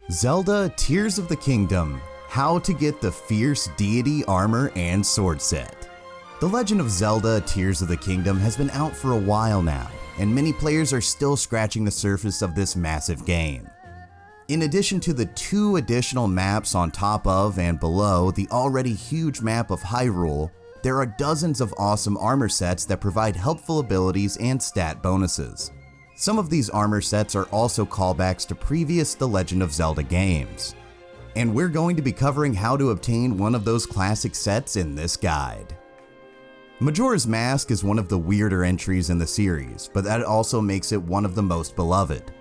Zelda Tears of the Kingdom, how to get the Fierce Deity Armor and Sword set. The Legend of Zelda Tears of the Kingdom has been out for a while now, and many players are still scratching the surface of this massive game. In addition to the 2 additional maps on top of and below the already huge map of Hyrule, there are dozens of awesome armor sets that provide helpful abilities and stat bonuses. Some of these armor sets are also callbacks to previous The Legend of Zelda games. And we're going to be covering how to obtain one of those classic sets in this guide. Majora's Mask is one of the weirder entries in the series, but that also makes it one of the most beloved.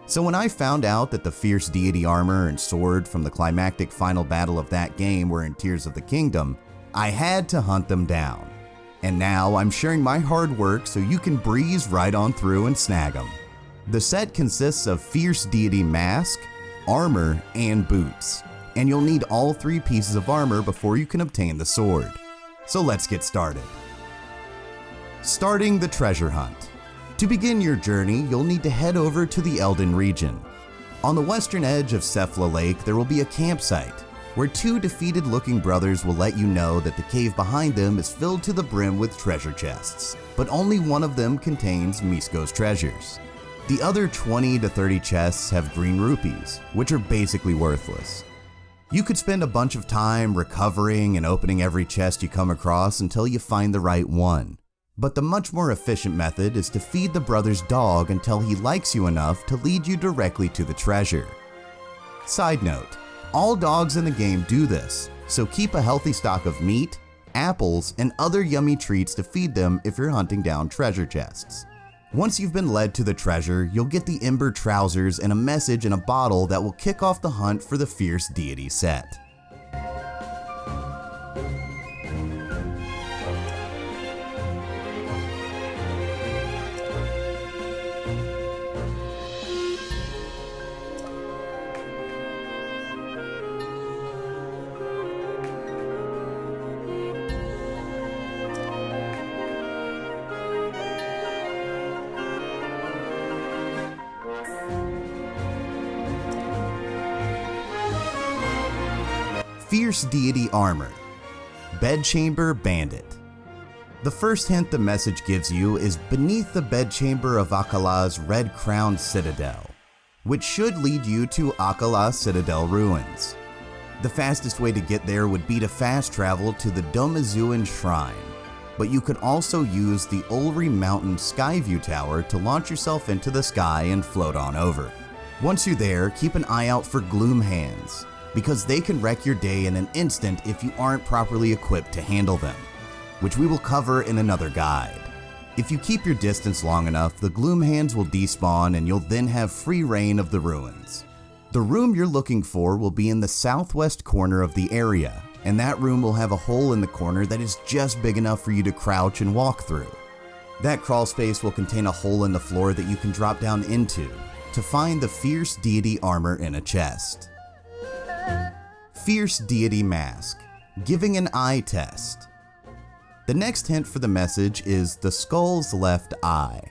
So when I found out that the Fierce Deity Armor and Sword from the climactic final battle of that game were in Tears of the Kingdom, I had to hunt them down. And now I'm sharing my hard work so you can breeze right on through and snag them. The set consists of Fierce Deity Mask, Armor, and Boots, and you'll need all 3 pieces of armor before you can obtain the sword. So let's get started. Starting the treasure hunt. To begin your journey, you'll need to head over to the Eldin region. On the western edge of Cephala Lake, there will be a campsite, where 2 defeated-looking brothers will let you know that the cave behind them is filled to the brim with treasure chests, but only one of them contains Misko's treasures. The other 20 to 30 chests have green rupees, which are basically worthless. You could spend a bunch of time recovering and opening every chest you come across until you find the right one. But the much more efficient method is to feed the brother's dog until he likes you enough to lead you directly to the treasure. Side note, all dogs in the game do this, so keep a healthy stock of meat, apples, and other yummy treats to feed them if you're hunting down treasure chests. Once you've been led to the treasure, you'll get the Ember Trousers and a message in a bottle that will kick off the hunt for the Fierce Deity set. Fierce Deity Armor, Bedchamber Bandit. The first hint the message gives you is beneath the bedchamber of Akola's red-crowned citadel, which should lead you to Akola Citadel Ruins. The fastest way to get there would be to fast travel to the Domizuan Shrine, but you could also use the Ulri Mountain Skyview Tower to launch yourself into the sky and float on over. Once you're there, keep an eye out for Gloom Hands, because they can wreck your day in an instant if you aren't properly equipped to handle them, which we will cover in another guide. If you keep your distance long enough, the Gloom Hands will despawn and you'll then have free reign of the ruins. The room you're looking for will be in the southwest corner of the area, and that room will have a hole in the corner that is just big enough for you to crouch and walk through. That crawl space will contain a hole in the floor that you can drop down into to find the Fierce Deity Armor in a chest. Fierce Deity Mask, giving an eye test. The next hint for the message is the skull's left eye.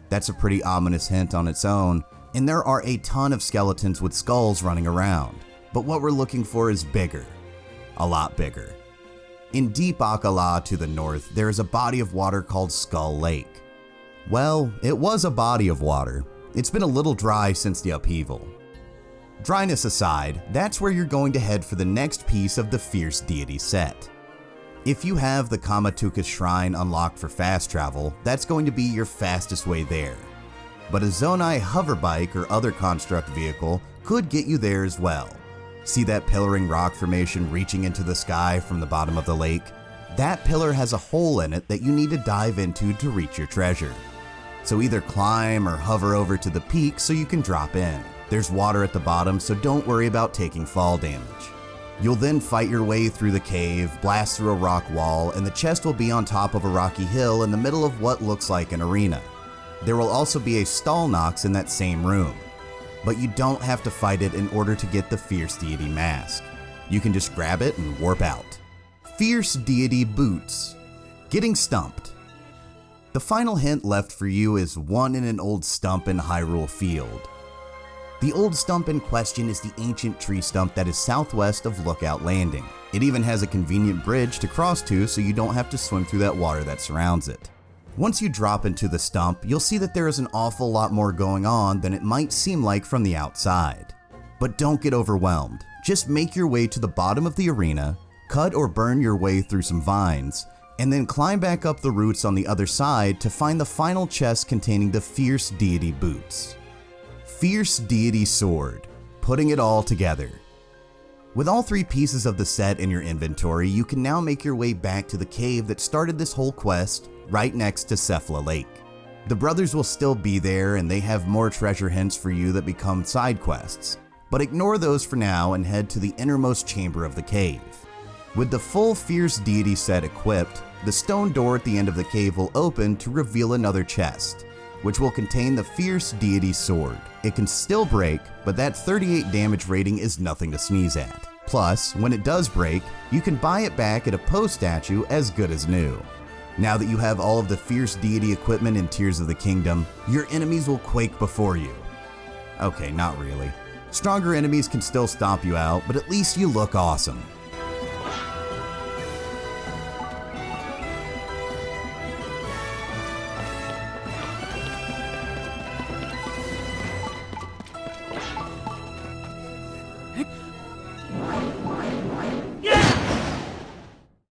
That's a pretty ominous hint on its own, and there are a ton of skeletons with skulls running around, but what we're looking for is bigger. A lot bigger. In deep Akola to the north, there is a body of water called Skull Lake. Well, it was a body of water. It's been a little dry since the upheaval. Dryness aside, that's where you're going to head for the next piece of the Fierce Deity set. If you have the Kamatuka Shrine unlocked for fast travel, that's going to be your fastest way there. But a Zonai hoverbike or other construct vehicle could get you there as well. See that pillaring rock formation reaching into the sky from the bottom of the lake? That pillar has a hole in it that you need to dive into to reach your treasure. So either climb or hover over to the peak so you can drop in. There's water at the bottom, so don't worry about taking fall damage. You'll then fight your way through the cave, blast through a rock wall, and the chest will be on top of a rocky hill in the middle of what looks like an arena. There will also be a Stallnox in that same room, but you don't have to fight it in order to get the Fierce Deity Mask. You can just grab it and warp out. Fierce Deity Boots, getting stumped. The final hint left for you is one in an old stump in Hyrule Field. The old stump in question is the Ancient Tree Stump that is southwest of Lookout Landing. It even has a convenient bridge to cross to so you don't have to swim through that water that surrounds it. Once you drop into the stump, you'll see that there is an awful lot more going on than it might seem like from the outside. But don't get overwhelmed. Just make your way to the bottom of the arena, cut or burn your way through some vines, and then climb back up the roots on the other side to find the final chest containing the Fierce Deity boots. Fierce Deity Sword, putting it all together. With all 3 pieces of the set in your inventory, you can now make your way back to the cave that started this whole quest, right next to Cephla Lake. The brothers will still be there and they have more treasure hints for you that become side quests, but ignore those for now and head to the innermost chamber of the cave. With the full Fierce Deity set equipped, the stone door at the end of the cave will open to reveal another chest, which will contain the Fierce Deity Sword. It can still break, but that 38 damage rating is nothing to sneeze at. Plus, when it does break, you can buy it back at a Poe statue as good as new. Now that you have all of the Fierce Deity equipment in Tears of the Kingdom, your enemies will quake before you. Okay, not really. Stronger enemies can still stomp you out, but at least you look awesome.